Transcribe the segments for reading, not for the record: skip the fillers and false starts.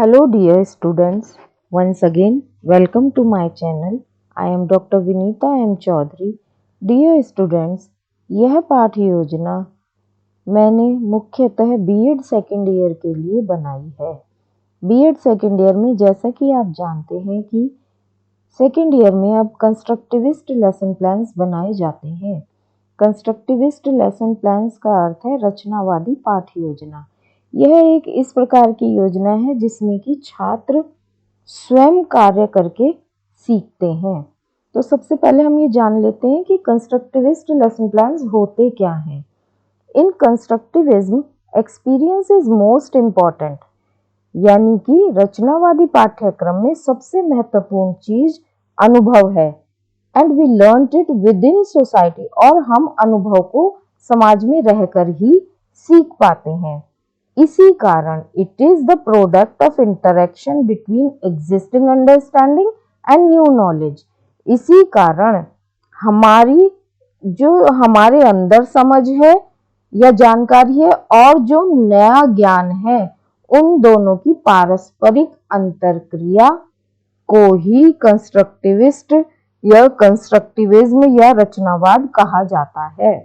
Hello dear students, once again welcome to my channel. I am Dr. Vinita M. Chaudhary. Dear students, यह पाठ योजना मैंने मुख्यतः BEd second year के लिए बनाई है। बीएड सेकेंड ईयर में जैसा कि आप जानते हैं कि सेकेंड ईयर में अब कंस्ट्रक्टिविस्ट लेसन प्लान्स बनाए जाते हैं। कंस्ट्रक्टिविस्ट लेसन प्लान्स का अर्थ है रचनावादी पाठ योजना। यह एक इस प्रकार की योजना है जिसमें कि छात्र स्वयं कार्य करके सीखते हैं। तो सबसे पहले हम ये जान लेते हैं कि कंस्ट्रक्टिविस्ट लेसन प्लान्स होते क्या हैं। In constructivism experience is most important, यानी कि रचनावादी पाठ्यक्रम में सबसे महत्वपूर्ण चीज अनुभव है। And we learn it with in society, और हम अनुभव को समाज में रहकर ही सीख पाते हैं। इसी कारण it is the product of interaction between existing understanding and new knowledge. इसी कारण हमारे अंदर समझ है या जानकारी है और जो नया ज्ञान है, उन दोनों की पारस्परिक अंतरक्रिया को ही कंस्ट्रक्टिविस्ट या कंस्ट्रक्टिविज्म या रचनावाद कहा जाता है।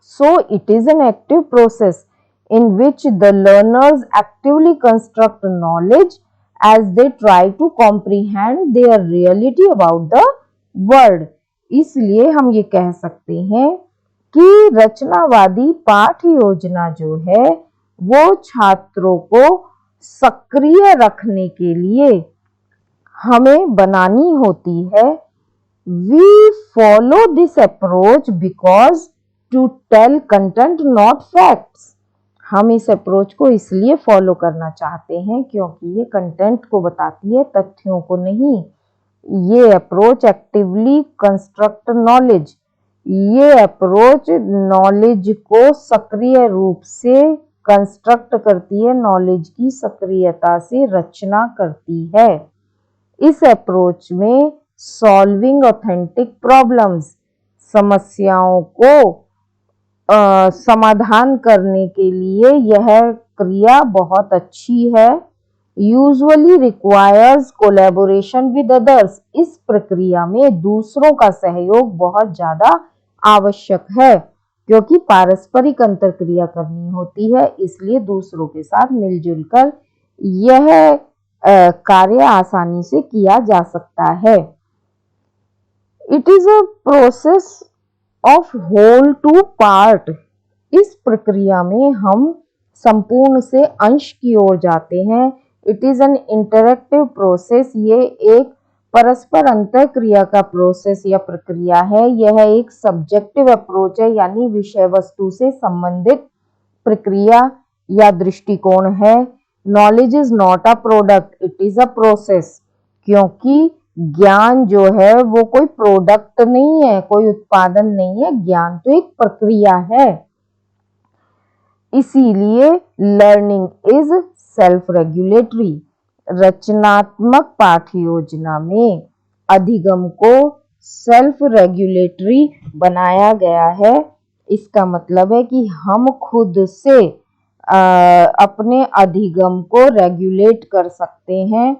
So it is an active process in which the learners actively construct knowledge as they try to comprehend their reality about the world। इसलिए हम ये कह सकते हैं कि रचनावादी पाठ योजना जो है वो छात्रों को सक्रिय रखने के लिए हमें बनानी होती है। We follow this approach because to tell content not facts। हम इस अप्रोच को इसलिए फॉलो करना चाहते हैं क्योंकि ये कंटेंट को बताती है, तथ्यों को नहीं। ये अप्रोच एक्टिवली कंस्ट्रक्ट नॉलेज, ये अप्रोच नॉलेज को सक्रिय रूप से कंस्ट्रक्ट करती है, नॉलेज की सक्रियता से रचना करती है। इस अप्रोच में सॉल्विंग ऑथेंटिक प्रॉब्लम्स, समस्याओं को समाधान करने के लिए यह क्रिया बहुत अच्छी है। Usually requires collaboration with others. इस प्रक्रिया में दूसरों का सहयोग बहुत ज्यादा आवश्यक है क्योंकि पारस्परिक अंतरक्रिया करनी होती है, इसलिए दूसरों के साथ मिलजुल कर यह कार्य आसानी से किया जा सकता है। It is a process of whole to part. इस प्रक्रिया में हम संपूर्ण से अंश की ओर जाते हैं। It is an interactive process. ये एक परस्पर अंतरक्रिया का प्रोसेस या प्रक्रिया है। यह एक सब्जेक्टिव अप्रोच है, यानी विषय वस्तु से संबंधित प्रक्रिया या दृष्टिकोण है। Knowledge is not a product, it is a process. क्योंकि ज्ञान जो है वो कोई प्रोडक्ट नहीं है, कोई उत्पादन नहीं है, ज्ञान तो एक प्रक्रिया है। इसीलिए लर्निंग इज सेल्फ रेगुलेटरी। रचनात्मक पाठ योजना में अधिगम को सेल्फ रेगुलेटरी बनाया गया है। इसका मतलब है कि हम खुद से अपने अधिगम को रेगुलेट कर सकते हैं,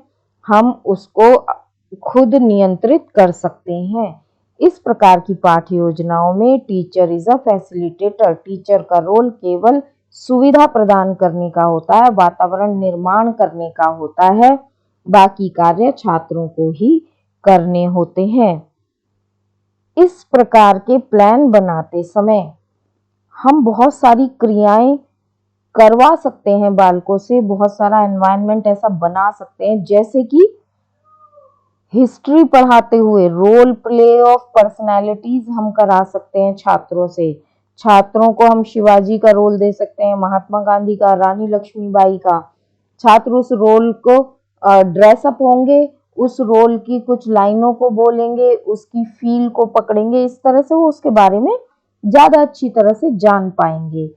हम उसको खुद नियंत्रित कर सकते हैं। इस प्रकार की पाठ योजनाओं में teacher is a facilitator. Teacher का रोल केवल सुविधा प्रदान करने का होता है, वातावरण निर्माण करने का होता है, बाकी कार्य छात्रों को ही करने होते हैं। इस प्रकार के प्लान बनाते समय हम बहुत सारी क्रियाएं करवा सकते हैं बालकों से, बहुत सारा एनवायरनमेंट ऐसा बना सकते हैं, जैसे कि हिस्ट्री पढ़ाते हुए रोल प्ले ऑफ पर्सनैलिटीज हम करा सकते हैं छात्रों से। छात्रों को हम शिवाजी का रोल दे सकते हैं, महात्मा गांधी का, रानी लक्ष्मीबाई का। छात्र उस रोल को ड्रेसअप होंगे, उस रोल की कुछ लाइनों को बोलेंगे, उसकी फील को पकड़ेंगे, इस तरह से वो उसके बारे में ज्यादा अच्छी तरह से जान पाएंगे।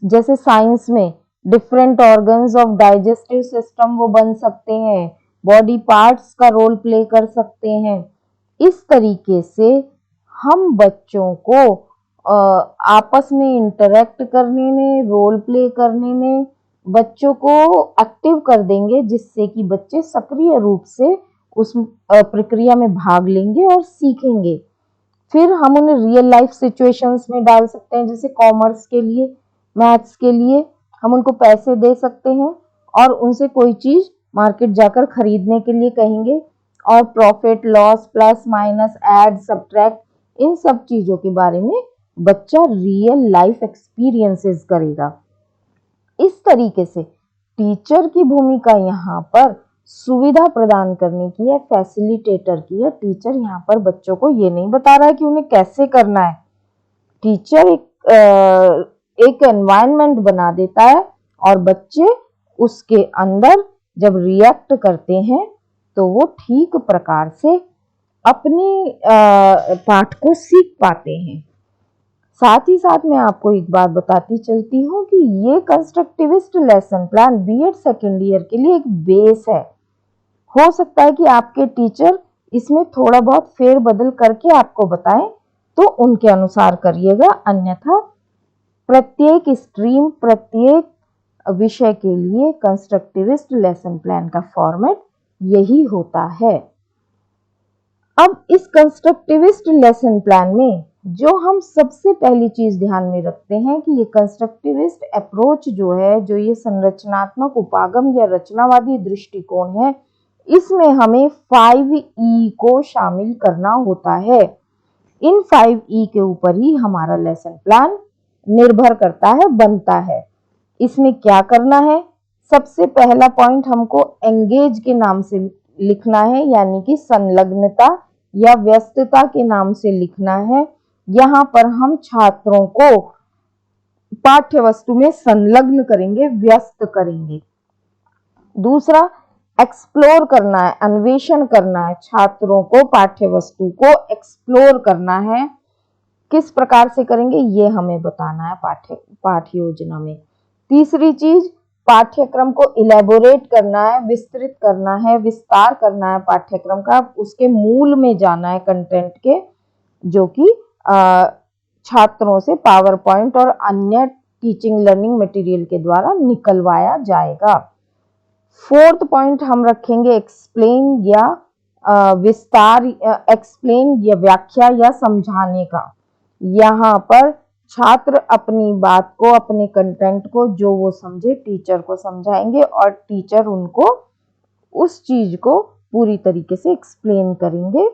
जैसे साइंस में different organs of digestive system वो बन सकते हैं, बॉडी पार्ट्स का रोल प्ले कर सकते हैं। इस तरीके से हम बच्चों को आपस में इंटरेक्ट करने में, रोल प्ले करने में, बच्चों को एक्टिव कर देंगे, जिससे कि बच्चे सक्रिय रूप से उस प्रक्रिया में भाग लेंगे और सीखेंगे। फिर हम उन्हें रियल लाइफ सिचुएशंस में डाल सकते हैं, जैसे कॉमर्स के लिए, मैथ्स के लिए हम उनको पैसे दे सकते हैं और उनसे कोई चीज मार्केट जाकर खरीदने के लिए कहेंगे, और profit loss, plus minus, add subtract, इन सब चीजों के बारे में बच्चा रियल लाइफ एक्सपीरियंसेस करेगा। इस तरीके से टीचर की भूमिका यहाँ पर सुविधा प्रदान करने की है, फैसिलिटेटर की है। टीचर यहाँ पर बच्चों को ये नहीं बता रहा है कि उन्हें कैसे करना है। टीचर एक एनवायरनमेंट बना देता है और बच्चे उसके अंदर जब रिएक्ट करते हैं तो वो ठीक प्रकार से अपनी पाठ को सीख पाते हैं। साथ ही साथ मैं आपको एक बात बताती चलती हूँ कि ये constructivist lesson plan BEd second year के लिए एक बेस है। हो सकता है कि आपके टीचर इसमें थोड़ा बहुत फेरबदल करके आपको बताएं तो उनके अनुसार करिएगा, अन्यथा प्रत्येक स्ट्रीम, प्रत्येक विषय के लिए कंस्ट्रक्टिविस्ट लेसन प्लान का फॉर्मेट यही होता है। अब इस कंस्ट्रक्टिविस्ट लेसन प्लान में जो हम सबसे पहली चीज ध्यान में रखते हैं कि ये कंस्ट्रक्टिविस्ट अप्रोच जो है, जो ये संरचनात्मक उपागम या रचनावादी दृष्टिकोण है, इसमें हमें 5E को शामिल करना होता है। इन 5E के ऊपर ही हमारा लेसन प्लान निर्भर करता है, बनता है। इसमें क्या करना है? सबसे पहला पॉइंट हमको एंगेज के नाम से लिखना है, यानी कि संलग्नता या व्यस्तता के नाम से लिखना है। यहाँ पर हम छात्रों को पाठ्य वस्तु में संलग्न करेंगे, व्यस्त करेंगे। दूसरा, एक्सप्लोर करना है, अन्वेषण करना है, छात्रों को पाठ्य वस्तु को एक्सप्लोर करना है। किस प्रकार से करेंगे ये हमें बताना है पाठ्य योजना में। तीसरी चीज, पाठ्यक्रम को इलेबोरेट करना है, विस्तृत करना है, विस्तार करना है पाठ्यक्रम का, उसके मूल में जाना है कंटेंट के, जो कि छात्रों से पावर पॉइंट और अन्य टीचिंग लर्निंग मटेरियल के द्वारा निकलवाया जाएगा। फोर्थ पॉइंट हम रखेंगे एक्सप्लेन या विस्तार, एक्सप्लेन या व्याख्या या समझाने का। यहाँ पर छात्र अपनी बात को, अपने कंटेंट को जो वो समझे टीचर को समझाएंगे और टीचर उनको उस चीज को पूरी तरीके से एक्सप्लेन करेंगे।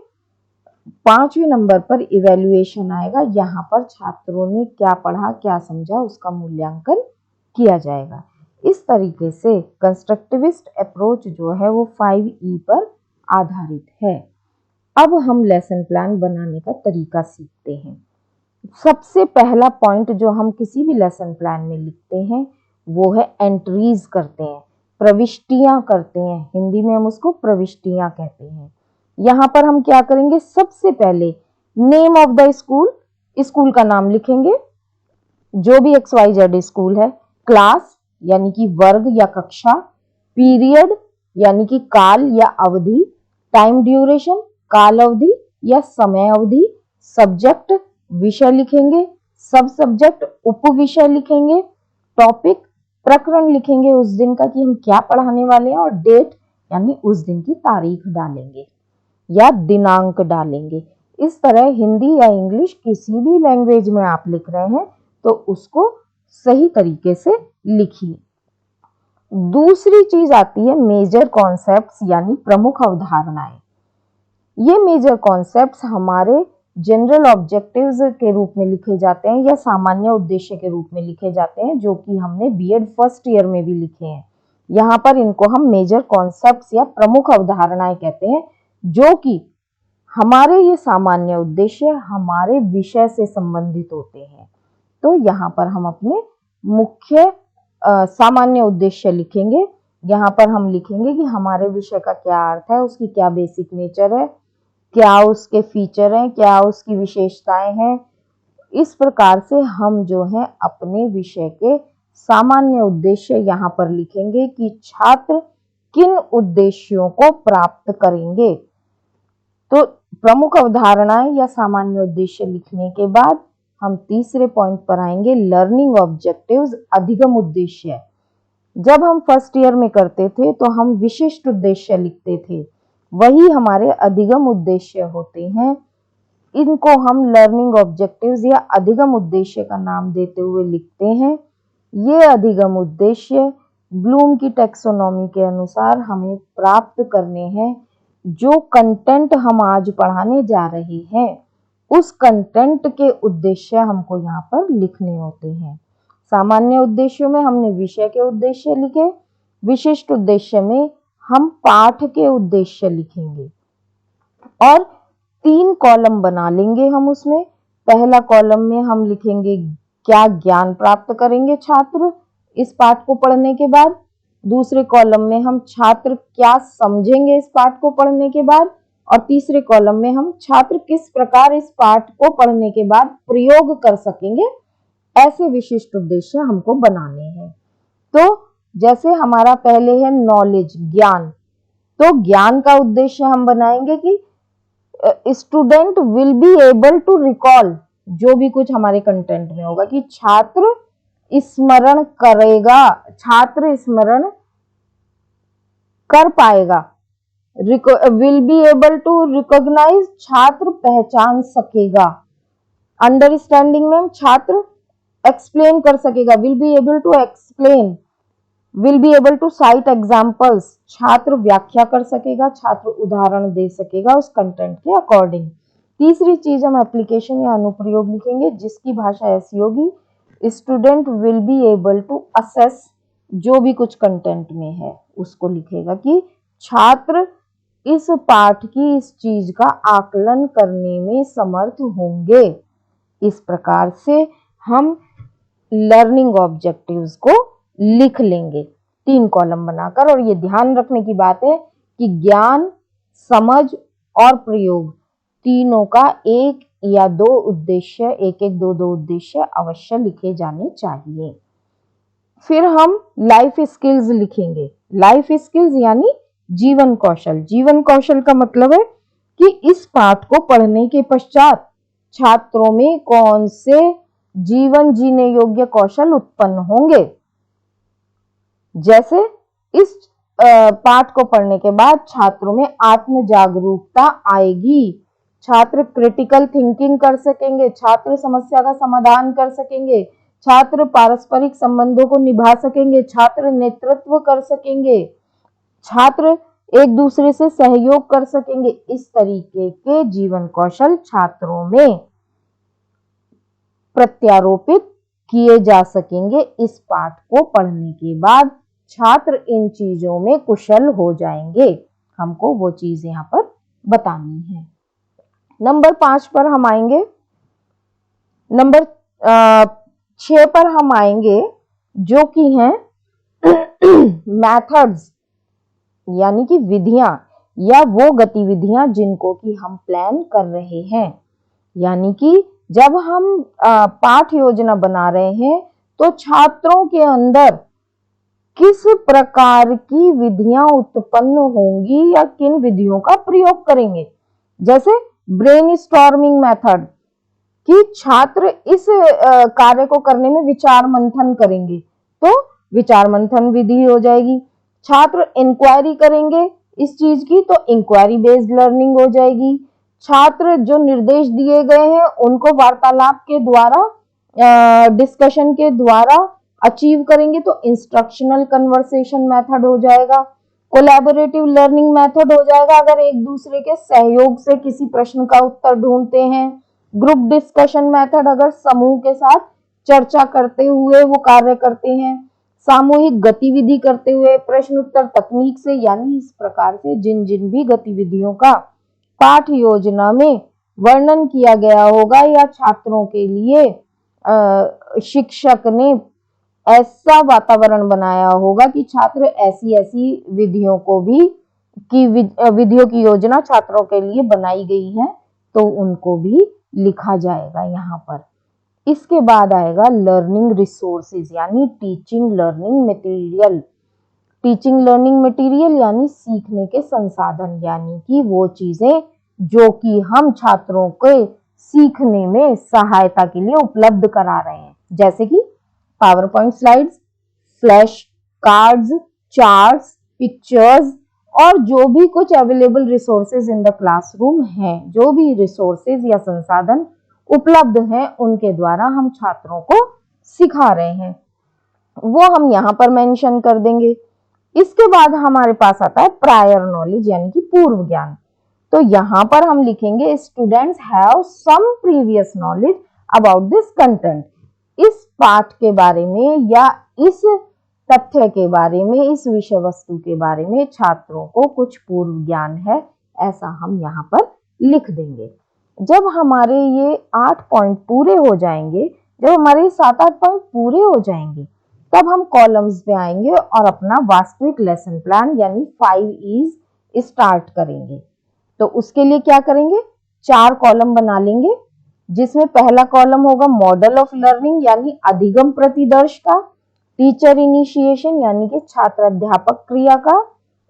5वें नंबर पर इवैल्यूएशन आएगा। यहाँ पर छात्रों ने क्या पढ़ा, क्या समझा, उसका मूल्यांकन किया जाएगा। इस तरीके से कंस्ट्रक्टिविस्ट अप्रोच जो है वो 5E पर आधारित है। अब हम लेसन प्लान बनाने का तरीका सीखते हैं। सबसे पहला पॉइंट जो हम किसी भी लेसन प्लान में लिखते हैं वो है एंट्रीज करते हैं, प्रविष्टियां करते हैं। हिंदी में हम उसको प्रविष्टियां कहते हैं। यहाँ पर हम क्या करेंगे? सबसे पहले name of the school, school का नाम लिखेंगे, जो भी XYZ स्कूल है। क्लास यानी कि वर्ग या कक्षा, पीरियड यानी कि काल या अवधि, टाइम ड्यूरेशन काल अवधि या समय अवधि, सब्जेक्ट विषय लिखेंगे, सब सब्जेक्ट उप विषय लिखेंगे, टॉपिक प्रकरण लिखेंगे उस दिन का कि हम क्या पढ़ाने वाले हैं, और डेट यानी उस दिन की तारीख डालेंगे या दिनांक डालेंगे। इस तरह हिंदी या इंग्लिश किसी भी लैंग्वेज में आप लिख रहे हैं तो उसको सही तरीके से लिखिए। दूसरी चीज आती है मेजर कॉन्सेप्ट्स यानी प्रमुख अवधारणाएं। ये मेजर कॉन्सेप्ट्स हमारे जनरल ऑब्जेक्टिव्स के रूप में लिखे जाते हैं या सामान्य उद्देश्य के रूप में लिखे जाते हैं, जो कि हमने बीएड फर्स्ट ईयर में भी लिखे हैं। यहाँ पर इनको हम मेजर कॉन्सेप्ट्स या प्रमुख अवधारणाएं कहते हैं, जो कि हमारे ये सामान्य उद्देश्य हमारे विषय से संबंधित होते हैं। तो यहाँ पर हम अपने मुख्य सामान्य उद्देश्य लिखेंगे। यहाँ पर हम लिखेंगे कि हमारे विषय का क्या अर्थ है, उसकी क्या बेसिक नेचर है, क्या उसके फीचर हैं, क्या उसकी विशेषताएं हैं। इस प्रकार से हम जो है अपने विषय के सामान्य उद्देश्य यहाँ पर लिखेंगे कि छात्र किन उद्देश्यों को प्राप्त करेंगे। तो प्रमुख अवधारणाएं या सामान्य उद्देश्य लिखने के बाद हम तीसरे पॉइंट पर आएंगे, लर्निंग ऑब्जेक्टिव्स, अधिगम उद्देश्य। जब हम फर्स्ट ईयर में करते थे तो हम विशिष्ट उद्देश्य लिखते थे, वही हमारे अधिगम उद्देश्य होते हैं। इनको हम लर्निंग ऑब्जेक्टिव्स या अधिगम उद्देश्य का नाम देते हुए लिखते हैं। ये अधिगम उद्देश्य ब्लूम की टैक्सोनॉमी के अनुसार हमें प्राप्त करने हैं। जो कंटेंट हम आज पढ़ाने जा रहे हैं उस कंटेंट के उद्देश्य हमको यहाँ पर लिखने होते हैं। सामान्य उद्देश्यों में हमने विषय के उद्देश्य लिखे, विशिष्ट उद्देश्य में हम पाठ के उद्देश्य लिखेंगे और 3 कॉलम बना लेंगे हम उसमें। पहला कॉलम में हम लिखेंगे क्या ज्ञान प्राप्त करेंगे छात्र इस पाठ को पढ़ने के बाद। दूसरे कॉलम में हम छात्र क्या समझेंगे इस पाठ को पढ़ने के बाद, और तीसरे कॉलम में हम छात्र किस प्रकार इस पाठ को पढ़ने के बाद प्रयोग कर सकेंगे। ऐसे विशिष्ट उद्देश्य हमको बनाने हैं। तो जैसे हमारा पहले है नॉलेज, ज्ञान, तो ज्ञान का उद्देश्य हम बनाएंगे कि student will be able to recall, जो भी कुछ हमारे कंटेंट में होगा कि छात्र स्मरण करेगा, छात्र स्मरण कर पाएगा। Will be able to recognise, छात्र पहचान सकेगा। अंडरस्टैंडिंग में छात्र एक्सप्लेन कर सकेगा, will be able to explain. Will be able to cite examples, छात्र व्याख्या कर सकेगा, छात्र उदाहरण दे सकेगा उस कंटेंट के अकॉर्डिंग। तीसरी चीज हम एप्लीकेशन या अनुप्रयोग लिखेंगे जिसकी भाषा ऐसी होगी, student will be able to assess, जो भी कुछ कंटेंट में है उसको लिखेगा कि छात्र इस पाठ की इस चीज का आकलन करने में समर्थ होंगे। इस प्रकार से हम लर्निंग ऑब्जेक्टिव्स को लिख लेंगे 3 कॉलम बनाकर। और ये ध्यान रखने की बात है कि ज्ञान, समझ और प्रयोग तीनों का 1 या 2 उद्देश्य, 1-1, 2-2 उद्देश्य अवश्य लिखे जाने चाहिए। फिर हम लाइफ स्किल्स लिखेंगे। लाइफ स्किल्स यानी जीवन कौशल। जीवन कौशल का मतलब है कि इस पाठ को पढ़ने के पश्चात छात्रों में कौन से जीवन जीने योग्य कौशल उत्पन्न होंगे। जैसे इस पाठ को पढ़ने के बाद छात्रों में आत्म जागरूकता आएगी, छात्र क्रिटिकल थिंकिंग कर सकेंगे, छात्र समस्या का समाधान कर सकेंगे, छात्र पारस्परिक संबंधों को निभा सकेंगे, छात्र नेतृत्व कर सकेंगे, छात्र एक दूसरे से सहयोग कर सकेंगे। इस तरीके के जीवन कौशल छात्रों में प्रत्यारोपित किए जा सकेंगे। इस पाठ को पढ़ने के बाद छात्र इन चीजों में कुशल हो जाएंगे। हमको वो चीज यहाँ पर बतानी है। नंबर 5 पर हम आएंगे। नंबर 6 पर हम आएंगे जो कि हैं मेथड्स, यानी कि विधियां या वो गतिविधियां जिनको कि हम प्लान कर रहे हैं। यानी कि जब हम पाठ योजना बना रहे हैं तो छात्रों के अंदर किस प्रकार की विधियां उत्पन्न होंगी या किन विधियों का प्रयोग करेंगे। जैसे ब्रेनस्टॉर्मिंग मेथड कि छात्र इस कार्य को करने में विचार मंथन करेंगे, तो विचार मंथन विधि हो जाएगी। छात्र इंक्वायरी करेंगे इस चीज की, तो इंक्वायरी बेस्ड लर्निंग हो जाएगी। छात्र जो निर्देश दिए गए हैं उनको वार्तालाप के द्वारा, डिस्कशन के द्वारा अचीव करेंगे, तो इंस्ट्रक्शनल कन्वर्सेशन मेथड हो जाएगा। कोलैबोरेटिव लर्निंग मेथड हो जाएगा अगर एक दूसरे के सहयोग से किसी प्रश्न का उत्तर ढूंढते हैं। ग्रुप डिस्कशन मेथड अगर समूह के साथ चर्चा करते हुए वो कार्य करते हैं। सामूहिक गतिविधि करते हुए, प्रश्न उत्तर तकनीक से, यानी इस प्रकार से जिन जिन भी गतिविधियों का पाठ योजना में वर्णन किया गया होगा या छात्रों के लिए शिक्षक ने ऐसा वातावरण बनाया होगा कि छात्र ऐसी ऐसी विधियों को भी विधियों की योजना छात्रों के लिए बनाई गई है, तो उनको भी लिखा जाएगा यहाँ पर। इसके बाद आएगा लर्निंग रिसोर्सेज यानी teaching learning material. Teaching learning material यानी सीखने के संसाधन, यानी कि वो चीजें जो कि हम छात्रों को सीखने में सहायता के लिए उपलब्ध करा रहे हैं, जैसे कि power point slides, flash cards, charts, pictures और जो भी कुछ available resources in the classroom हैं, जो भी रिसोर्सेज या संसाधन उपलब्ध हैं, उनके द्वारा हम छात्रों को सिखा रहे हैं, वो हम यहाँ पर मेंशन कर देंगे। इसके बाद हमारे पास आता है प्रायर नॉलेज यानी कि पूर्व ज्ञान। तो यहाँ पर हम लिखेंगे students have some previous knowledge about this content. इस पाठ के बारे में या इस तथ्य के बारे में, इस विषय वस्तु के बारे में छात्रों को कुछ पूर्व ज्ञान है, ऐसा हम यहाँ पर लिख देंगे। जब हमारे ये 8 पॉइंट पूरे हो जाएंगे, जब हमारे 7-8 पॉइंट पूरे हो जाएंगे, तब हम कॉलम्स पे आएंगे और अपना वास्तविक लेसन प्लान यानी 5 E's स्टार्ट करेंगे। तो उसके लिए क्या करेंगे, 4 कॉलम बना लेंगे, जिसमें पहला कॉलम होगा मॉडल ऑफ लर्निंग यानी अधिगम प्रतिदर्श का, टीचर इनिशिएशन यानी कि छात्र अध्यापक क्रिया का,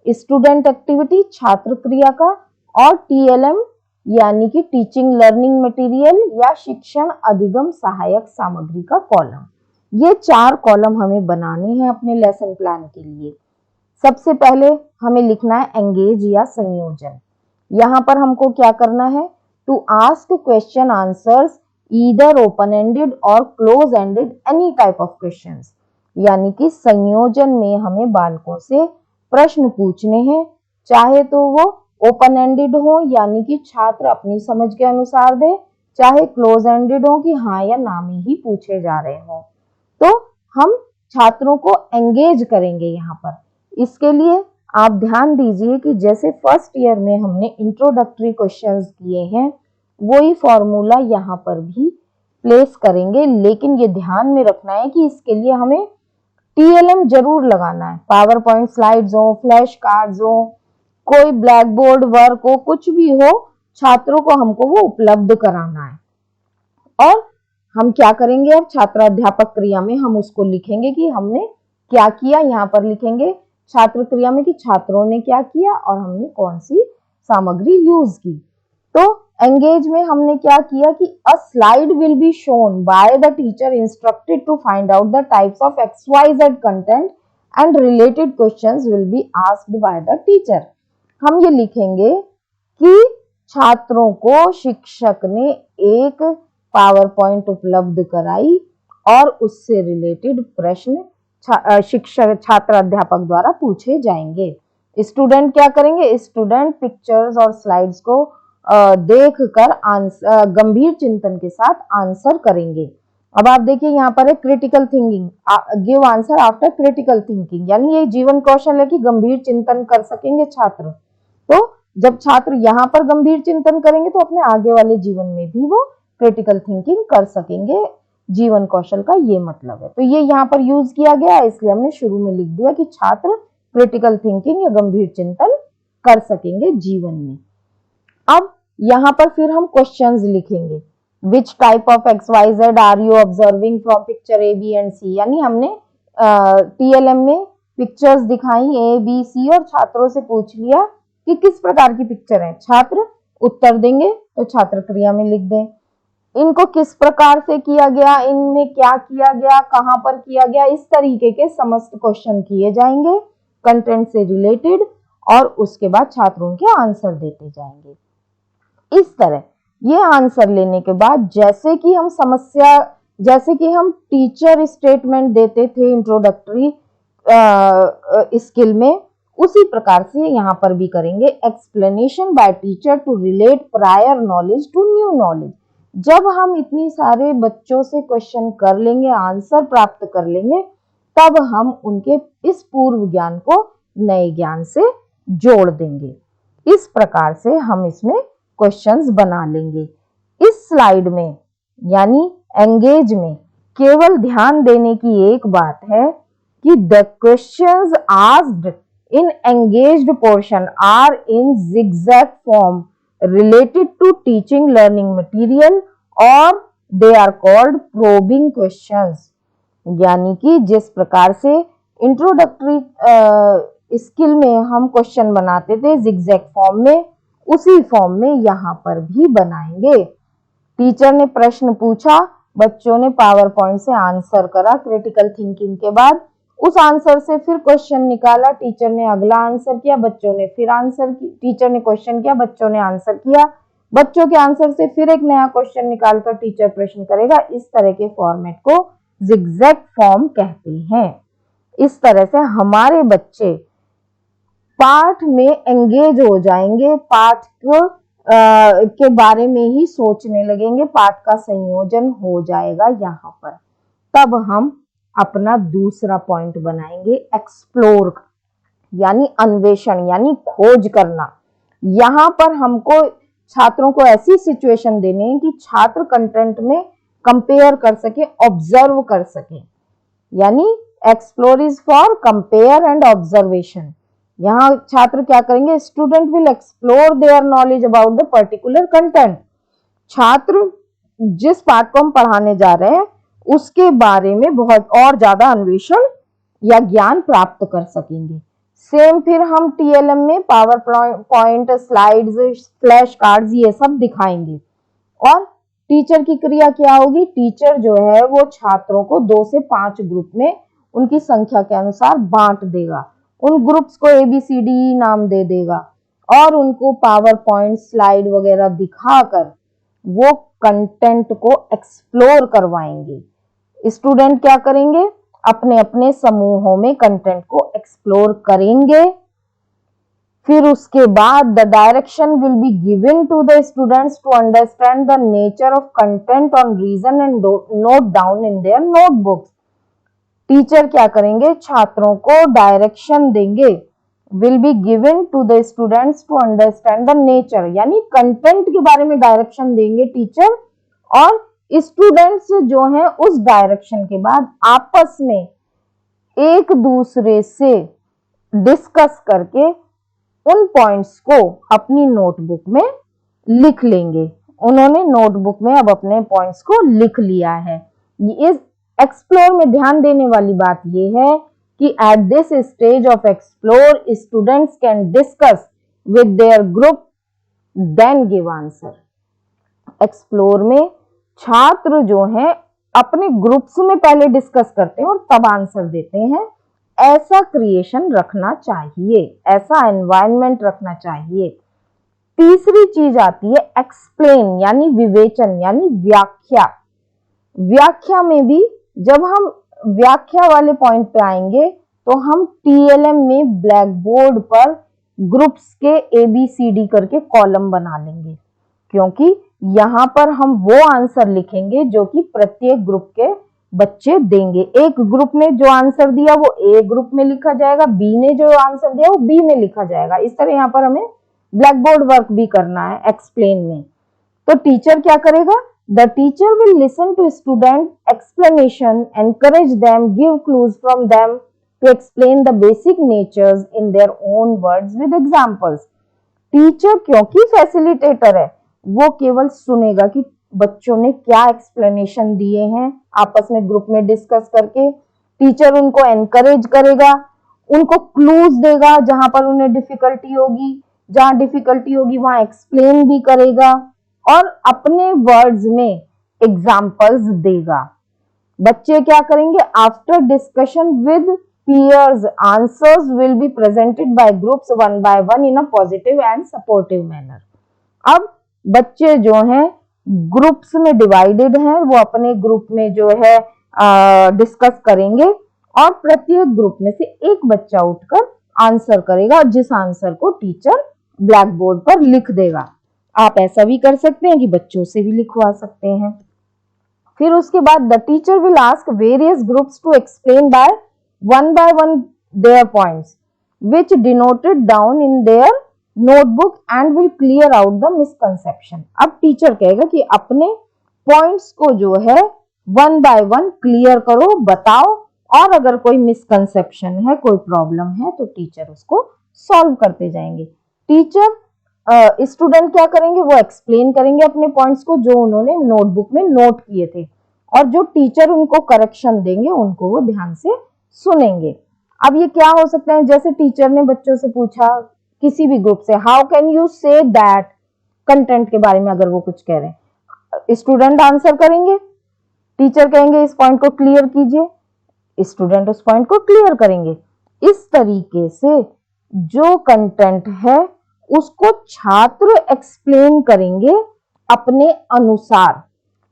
स्टूडेंट एक्टिविटी छात्र क्रिया का, और TLM यानी कि टीचिंग लर्निंग मटेरियल या शिक्षण अधिगम सहायक सामग्री का कॉलम। ये 4 कॉलम हमें बनाने हैं अपने लेसन प्लान के लिए। सबसे पहले हमें लिखना है एंगेज या संयोजन। यहाँ पर हमको क्या करना है, to ask question answers either open ended और close ended any type of questions, यानी कि संयोजन में हमें बालकों से प्रश्न पूछने हैं, चाहे तो वो ओपन एंडेड हो यानी कि छात्र अपनी समझ के अनुसार दे, चाहे क्लोज एंडेड हो कि हाँ या ना में ही पूछे जा रहे हो। तो हम छात्रों को एंगेज करेंगे यहाँ पर। इसके लिए आप ध्यान दीजिए कि जैसे फर्स्ट ईयर में हमने इंट्रोडक्टरी क्वेश्चंस किए हैं, वही फॉर्मूला यहाँ पर भी प्लेस करेंगे, लेकिन ये ध्यान में रखना है कि इसके लिए हमें TLM जरूर लगाना है। पावर पॉइंट स्लाइड्स हो, फ्लैश कार्ड्स हो, कोई ब्लैक बोर्ड वर्क हो, कुछ भी हो, छात्रों को हमको वो उपलब्ध कराना है। और हम क्या करेंगे, अब छात्र अध्यापक क्रिया में हम उसको लिखेंगे कि हमने क्या किया। यहाँ पर लिखेंगे छात्र क्रिया में कि छात्रों ने क्या किया और हमने कौन सी सामग्री यूज की। तो एंगेज में हमने क्या किया कि a slide will be shown by the teacher instructed to find out the types of XYZ content and related questions will be asked by the teacher. हम ये लिखेंगे कि छात्रों को शिक्षक ने एक पावर पॉइंट उपलब्ध कराई और उससे रिलेटेड प्रश्न शिक्षक छात्र अध्यापक द्वारा पूछे जाएंगे। स्टूडेंट क्या करेंगे, स्टूडेंट पिक्चर्स और स्लाइड्स को देखकर गंभीर चिंतन के साथ आंसर करेंगे। अब आप देखिए यहाँ पर है critical thinking, give answer after critical thinking, यानी ये जीवन कौशल है कि गंभीर चिंतन कर सकेंगे छात्र। तो जब छात्र यहाँ पर गंभीर चिंतन करेंगे तो अपने आगे वाले जीवन में भी वो क्रिटिकल थिंकिंग कर सकेंगे। जीवन कौशल का ये मतलब है। तो ये यहाँ पर यूज किया गया, इसलिए हमने शुरू में लिख दिया कि छात्र क्रिटिकल थिंकिंग या गंभीर चिंतन कर सकेंगे जीवन में। अब यहाँ पर फिर हम क्वेश्चंस लिखेंगे। Which type of XYZ are you observing from picture A, B and C, यानी हमने TLM में पिक्चर्स दिखाई A, B, C और छात्रों से पूछ लिया कि किस प्रकार की पिक्चर है। छात्र उत्तर देंगे तो छात्र क्रिया में लिख दें। इनको किस प्रकार से किया गया, इनमें क्या किया गया, कहां पर किया गया, इस तरीके के समस्त क्वेश्चन किए जाएंगे कंटेंट से रिलेटेड, और उसके बाद छात्रों के आंसर देते जाएंगे। इस तरह ये आंसर लेने के बाद जैसे कि हम टीचर स्टेटमेंट देते थे इंट्रोडक्टरी स्किल में, उसी प्रकार से यहाँ पर भी करेंगे। Explanation by teacher to relate prior knowledge to new knowledge. जब हम इतनी सारे बच्चों से क्वेश्चन कर लेंगे, आंसर प्राप्त कर लेंगे, तब हम उनके इस पूर्व ज्ञान को नए ज्ञान से जोड़ देंगे। इस प्रकार से हम इसमें क्वेश्चंस बना लेंगे। इस स्लाइड में यानी एंगेज में केवल ध्यान देने की एक बात है कि the questions asked in engaged portion are in zigzag form related to teaching learning material or they are called probing questions। यानी कि जिस प्रकार से इंट्रोडक्टरी स्किल में हम क्वेश्चन बनाते थे जिगजैग फॉर्म में, उसी फॉर्म में यहाँ पर भी बनाएंगे। टीचर ने प्रश्न पूछा, बच्चों ने पावर पॉइंट से आंसर करा क्रिटिकल थिंकिंग के बाद, उस आंसर से फिर क्वेश्चन निकाला, टीचर ने अगला आंसर किया, बच्चों ने फिर आंसर की, टीचर ने क्वेश्चन किया, बच्चों ने आंसर किया, बच्चों के आंसर से फिर एक नया क्वेश्चन निकालकर टीचर प्रश्न करेगा। इस तरह के फॉर्मेट को जिगजैग फॉर्म कहते हैं। इस तरह से हमारे बच्चे पाठ में एंगेज हो जाएंगे, पाठ को के बारे में ही सोचने लगेंगे, पाठ का संयोजन हो जाएगा यहाँ पर। तब हम अपना दूसरा पॉइंट बनाएंगे एक्सप्लोर, यानी अन्वेषण, यानी खोज करना। यहाँ पर हमको छात्रों को ऐसी सिचुएशन देनी है कि छात्र कंटेंट में कंपेयर कर सके, ऑब्जर्व कर सके, यानी explore is for compare and observation. यहाँ छात्र क्या करेंगे, student will explore their knowledge about the particular content. छात्र जिस पाठ को हम पढ़ाने जा रहे हैं उसके बारे में बहुत और ज्यादा अन्वेषण या ज्ञान प्राप्त कर सकेंगे। सेम फिर हम टीएलएम में power point, slides, flash cards ये सब दिखाएंगे। और टीचर की क्रिया क्या होगी, टीचर जो है वो छात्रों को 2 से 5 ग्रुप में उनकी संख्या के अनुसार बांट देगा, उन ग्रुप्स को ABCD नाम दे देगा और उनको पावर पॉइंट, स्लाइड वगैरह दिखाकर वो कंटेंट को एक्सप्लोर करवाएंगे। स्टूडेंट क्या करेंगे, अपने अपने समूहों में कंटेंट को एक्सप्लोर करेंगे। फिर उसके बाद the direction will be given to the students to understand the nature of content on reason and note down in their notebooks. Teacher क्या करेंगे, छात्रों को डायरेक्शन देंगे, will be given to the students to understand the nature, यानी content के बारे में direction देंगे टीचर, और स्टूडेंट्स जो हैं उस डायरेक्शन के बाद आपस में एक दूसरे से डिस्कस करके उन पॉइंट्स को अपनी नोटबुक में लिख लेंगे। उन्होंने नोटबुक में अब अपने पॉइंट्स को लिख लिया है। इस एक्सप्लोर में ध्यान देने वाली बात यह है कि at this stage of explore students can discuss with their group then give answer. Explore में छात्र जो हैं अपने ग्रुप्स में पहले डिस्कस करते हैं और तब आंसर देते हैं। ऐसा क्रिएशन रखना चाहिए, ऐसा एनवायरनमेंट रखना चाहिए। तीसरी चीज आती है एक्सप्लेन, यानी विवेचन, यानी व्याख्या। व्याख्या में भी जब हम व्याख्या वाले पॉइंट पे आएंगे तो हम टीएलएम में ब्लैक बोर्ड पर ग्रुप्स के ABCD करके कॉलम बना लेंगे, क्योंकि यहाँ पर हम वो आंसर लिखेंगे जो कि प्रत्येक ग्रुप के बच्चे देंगे। एक ग्रुप ने जो आंसर दिया वो A ग्रुप में लिखा जाएगा, B ने जो आंसर दिया वो B में लिखा जाएगा। इस तरह यहाँ पर हमें ब्लैक बोर्ड वर्क भी करना है एक्सप्लेन में। तो टीचर क्या करेगा, the teacher will listen to student explanation, encourage them, give clues from them to explain the basic natures in their own words with examples. Teacher क्योंकि फैसिलिटेटर है, वो केवल सुनेगा कि बच्चों ने क्या एक्सप्लेनेशन दिए हैं, आपस में ग्रुप में डिस्कस करके टीचर उनको एनकरेज करेगा, उनको क्लूज देगा जहां पर उन्हें डिफिकल्टी होगी, जहां डिफिकल्टी होगी वहां एक्सप्लेन भी करेगा और अपने वर्ड्स में एग्जाम्पल्स देगा। बच्चे क्या करेंगे, after discussion with peers answers will be presented by groups one by one in a positive and supportive manner। अब बच्चे जो हैं ग्रुप्स में डिवाइडेड हैं, वो अपने ग्रुप में जो है डिस्कस करेंगे और प्रत्येक ग्रुप में से एक बच्चा उठकर आंसर करेगा, जिस आंसर को टीचर ब्लैक बोर्ड पर लिख देगा। आप ऐसा भी कर सकते हैं कि बच्चों से भी लिखवा सकते हैं। फिर उसके बाद the teacher will ask various groups to explain one by one their points which denoted down in their notebook and will clear out the misconception। अब टीचर कहेगा कि अपने पॉइंट्स को जो है वन बाय वन क्लियर करो, बताओ, और अगर कोई मिसकंसेप्शन है, कोई प्रॉब्लम है तो टीचर उसको सॉल्व करते जाएंगे। टीचर स्टूडेंट क्या करेंगे, वो एक्सप्लेन करेंगे अपने पॉइंट्स को जो उन्होंने नोटबुक में नोट किए थे, और जो टीचर उनको करेक्शन देंगे उनको वो ध्यान से सुनेंगे। अब ये क्या हो सकता है, जैसे टीचर ने बच्चों से पूछा किसी भी ग्रुप से, how can you say that, content के बारे में अगर वो कुछ कह रहे हैं, स्टूडेंट आंसर करेंगे, टीचर कहेंगे इस पॉइंट को क्लियर कीजिए, स्टूडेंट उस पॉइंट को क्लियर करेंगे। इस तरीके से जो कंटेंट है उसको छात्र एक्सप्लेन करेंगे अपने अनुसार।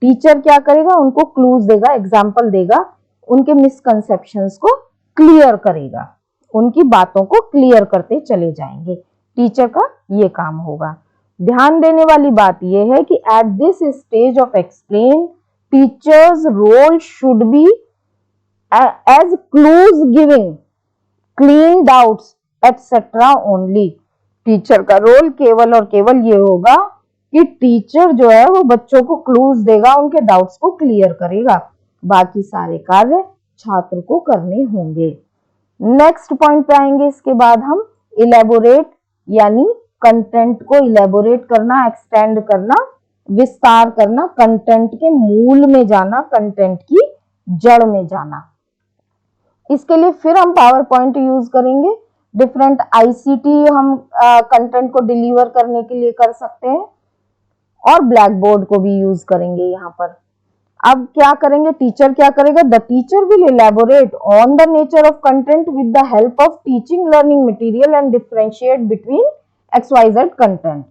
टीचर क्या करेगा, उनको क्लूज देगा, एग्जाम्पल देगा, उनके मिसकंसेप्शंस को क्लियर करेगा, उनकी बातों को क्लियर करते चले जाएंगे। टीचर का ये काम होगा। ध्यान देने वाली बात यह है कि at this stage of explain teacher's role should be as clues giving, clean doubts etcetera only. Teacher का रोल केवल और केवल ये होगा कि टीचर जो है वो बच्चों को क्लूज देगा, उनके डाउट्स को क्लियर करेगा, बाकी सारे कार्य छात्र को करने होंगे। नेक्स्ट पॉइंट पे आएंगे। इसके बाद हम इलेबोरेट यानी कंटेंट को इलेबोरेट करना, एक्सटेंड करना, विस्तार करना, कंटेंट के मूल में जाना, कंटेंट की जड़ में जाना। इसके लिए फिर हम पावर पॉइंट यूज करेंगे। डिफरेंट आईसीटी हम कंटेंट को डिलीवर करने के लिए कर सकते हैं और ब्लैक बोर्ड को भी यूज करेंगे यहाँ पर। अब क्या करेंगे, टीचर क्या करेगा, the teacher will elaborate on the nature of content with the help of teaching learning material and differentiate between XYZ content.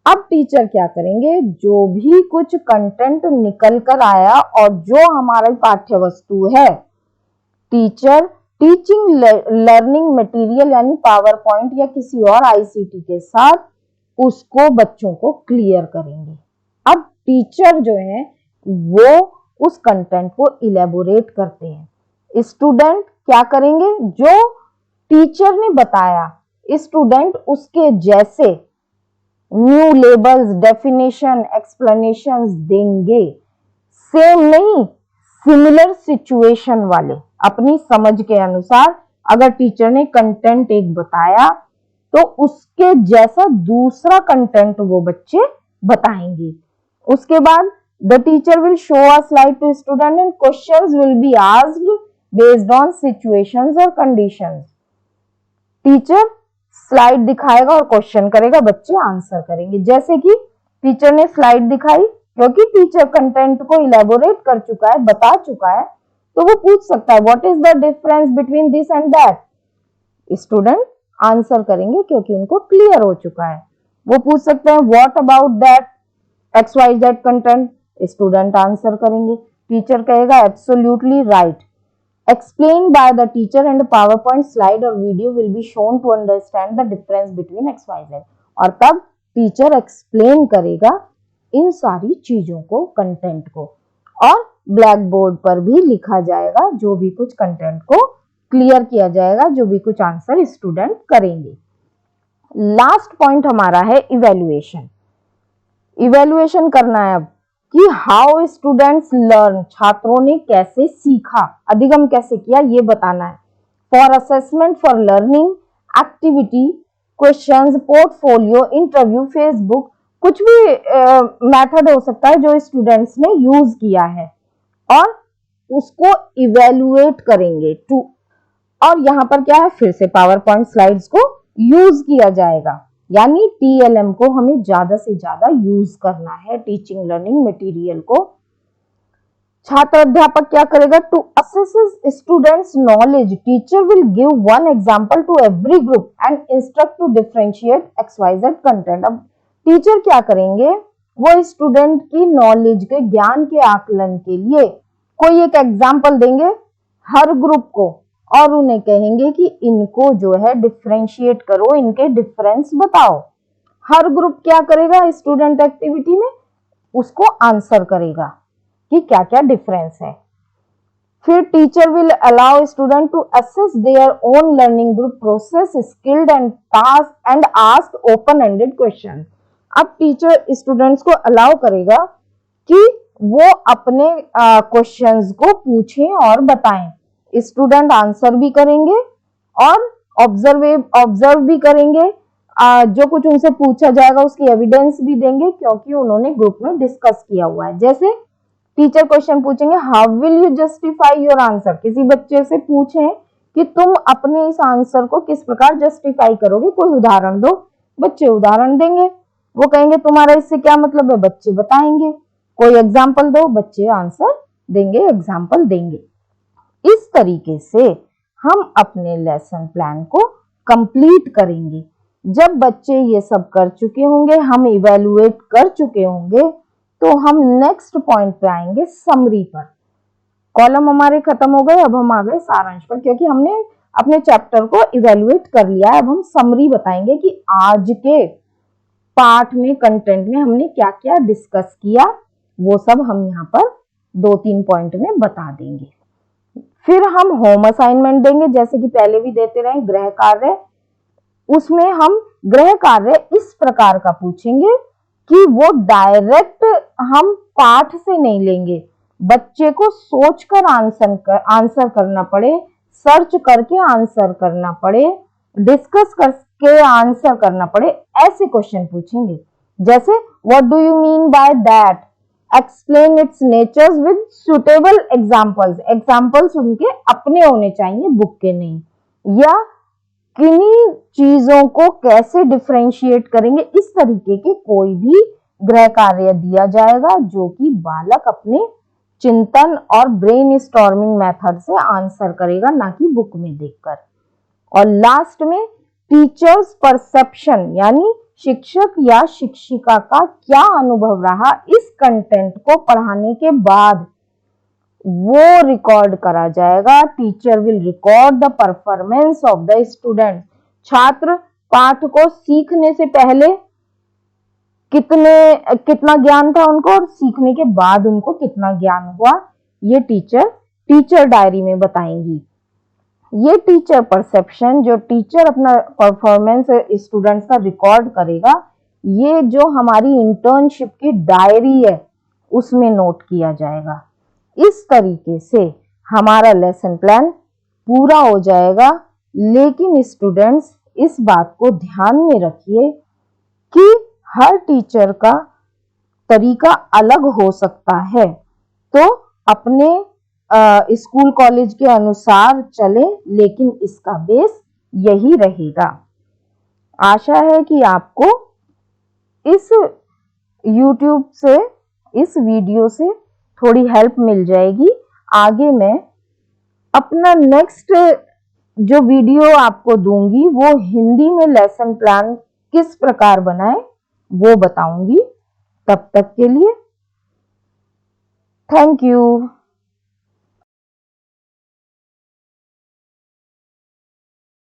अब टीचर क्या करेंगे, जो भी कुछ कंटेंट निकल कर आया और जो हमारी पाठ्य वस्तु है, टीचर टीचिंग लर्निंग मटेरियल यानी पावर पॉइंट या किसी और आईसीटी के साथ उसको बच्चों को क्लियर करेंगे। अब टीचर जो है वो उस कंटेंट को इलेबोरेट करते हैं। स्टूडेंट क्या करेंगे, जो टीचर ने बताया स्टूडेंट उसके जैसे न्यू लेबल्स, डेफिनेशन, एक्सप्लेनेशंस देंगे। सेम नहीं, सिमिलर सिचुएशन वाले, अपनी समझ के अनुसार। अगर टीचर ने कंटेंट एक बताया तो उसके जैसा दूसरा कंटेंट वो बच्चे बताएंगे। उसके बाद the teacher will show a slide to student and questions will be asked based on situations और कंडीशंस। टीचर स्लाइड दिखाएगा और क्वेश्चन करेगा, बच्चे आंसर करेंगे। जैसे कि टीचर ने स्लाइड दिखाई, क्योंकि टीचर कंटेंट को इलेबोरेट कर चुका है, बता चुका है, तो वो पूछ सकता है what is the difference between this and that. Student answer करेंगे क्योंकि उनको क्लियर हो चुका है। वो पूछ सकते हैं what about that XYZ content, student answer करेंगे। टीचर कहेगा absolutely right, explained by the teacher and a PowerPoint slide or video will be shown to understand the difference between XYZ। और तब टीचर एक्सप्लेन करेगा इन सारी चीजों को, content को, और ब्लैक बोर्ड पर भी लिखा जाएगा, जो भी कुछ कंटेंट को क्लियर किया जाएगा, जो भी कुछ आंसर स्टूडेंट करेंगे। लास्ट पॉइंट हमारा है इवेल्युएशन। इवेल्युएशन करना है अब कि हाउ स्टूडेंट्स लर्न, छात्रों ने कैसे सीखा, अधिगम कैसे किया, ये बताना है। For assessment for learning activity, questions, portfolio, interview, Facebook, कुछ भी मेथड हो सकता है जो स्टूडेंट्स ने यूज किया है, और उसको इवेल्युएट करेंगे टू। और यहाँ पर क्या है, फिर से पावर पॉइंट स्लाइड्स को यूज किया जाएगा, यानी TLM को हमें ज्यादा से ज्यादा यूज करना है, टीचिंग लर्निंग मटेरियल को। छात्र अध्यापक क्या करेगा, to assess students knowledge teacher will give one example to every group and instruct to differentiate XYZ content. अब टीचर क्या करेंगे, वो स्टूडेंट की नॉलेज के, ज्ञान के आकलन के लिए कोई एक एग्जाम्पल देंगे हर ग्रुप को, और उन्हें कहेंगे कि इनको जो है डिफरेंशिएट करो, इनके डिफरेंस बताओ। हर ग्रुप क्या करेगा, स्टूडेंट एक्टिविटी में उसको आंसर करेगा कि क्या क्या डिफरेंस है। फिर teacher will allow student to assess their own learning group process, skilled and task and ask open ended question. अब टीचर स्टूडेंट्स को अलाउ करेगा कि वो अपने क्वेश्चंस को पूछें और बताएं। स्टूडेंट आंसर भी करेंगे और ऑब्जर्व भी करेंगे, जो कुछ उनसे पूछा जाएगा उसकी एविडेंस भी देंगे, क्योंकि उन्होंने ग्रुप में डिस्कस किया हुआ है। जैसे टीचर क्वेश्चन पूछेंगे, how will you justify your answer, किसी बच्चे से पूछें कि तुम अपने इस आंसर को किस प्रकार जस्टिफाई करोगे, कोई उदाहरण दो। बच्चे उदाहरण देंगे, वो कहेंगे तुम्हारा इससे क्या मतलब है, बच्चे बताएंगे। कोई एग्जाम्पल दो, बच्चे आंसर देंगे, एग्जाम्पल देंगे। इस तरीके से हम अपने लेसन प्लान को कंप्लीट करेंगे। जब बच्चे ये सब कर चुके होंगे, हम इवेलुएट कर चुके होंगे, तो हम नेक्स्ट पॉइंट पे आएंगे, समरी पर। कॉलम हमारे खत्म हो गए, अब हम आ गए सारांश पर, क्योंकि हमने अपने चैप्टर को इवेलुएट कर लिया है। अब हम समरी बताएंगे कि आज के पाठ में, कंटेंट में हमने क्या क्या डिस्कस किया, वो सब हम यहाँ पर 2-3 पॉइंट में बता देंगे। फिर हम होम असाइनमेंट देंगे, जैसे कि पहले भी देते रहे, गृह कार्य। उसमें हम गृह कार्य इस प्रकार का पूछेंगे कि वो डायरेक्ट हम पाठ से नहीं लेंगे, बच्चे को सोचकर आंसर करना पड़े, सर्च करके आंसर करना पड़े, डिस्कस करके आंसर करना पड़े, ऐसे क्वेश्चन पूछेंगे। जैसे what do you mean by that, explain its natures with suitable examples. Examples उनके अपने होने चाहिए, बुक के नहीं। या किन्हीं चीजों को कैसे डिफरेंशिएट करेंगे, इस तरीके के कोई भी गृह कार्य दिया जाएगा जो कि बालक अपने चिंतन और ब्रेन स्टॉर्मिंग मेथड से आंसर करेगा, ना कि बुक में देखकर। और लास्ट में टीचर्स परसेप्शन, यानी शिक्षक या शिक्षिका का क्या अनुभव रहा इस कंटेंट को पढ़ाने के बाद, वो रिकॉर्ड करा जाएगा। Teacher will record the performance of the student. छात्र पाठ को सीखने से पहले कितना ज्ञान था उनको, और सीखने के बाद उनको कितना ज्ञान हुआ, ये टीचर डायरी में बताएंगी। ये टीचर परसेप्शन, जो टीचर अपना परफॉर्मेंस स्टूडेंट्स का रिकॉर्ड करेगा, ये जो हमारी इंटर्नशिप की डायरी है उसमें नोट किया जाएगा। इस तरीके से हमारा लेसन प्लान पूरा हो जाएगा। लेकिन स्टूडेंट्स, इस बात को ध्यान में रखिए कि हर टीचर का तरीका अलग हो सकता है, तो अपने स्कूल कॉलेज के अनुसार चले, लेकिन इसका बेस यही रहेगा। आशा है कि आपको इस YouTube से, इस वीडियो से थोड़ी हेल्प मिल जाएगी। आगे मैं अपना नेक्स्ट जो वीडियो आपको दूंगी, वो हिंदी में लेसन प्लान किस प्रकार बनाए वो बताऊंगी। तब तक के लिए थैंक यू।